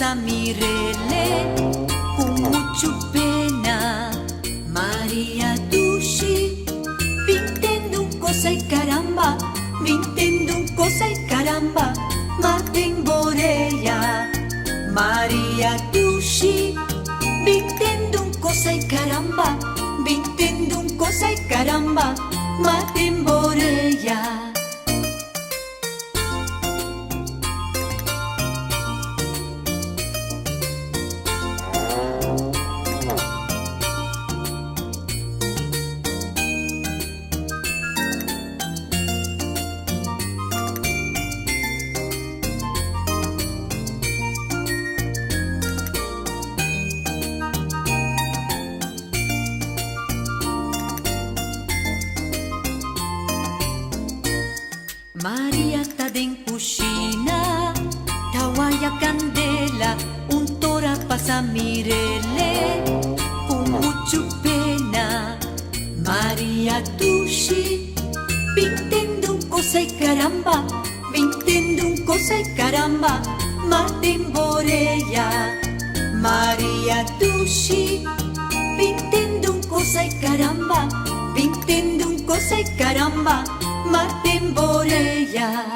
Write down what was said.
pasa mi relé con mucho pena. Maria Dushi, vintendo un cosa y caramba, vintendo un cosa y caramba, maten boreya. Maria Dushi, vintendo un cosa y caramba, vintendo un cosa y caramba, maten boreya. Maria tá den cucina, tawaya candela, un tora pasa mirele, con mucho pena. Maria Dushi, vintendo un cosa y caramba, vintendo un cosa y caramba, maten boreya. Maria Dushi, vintendo un cosa y caramba, vintendo un cosa y caramba, maten boreya.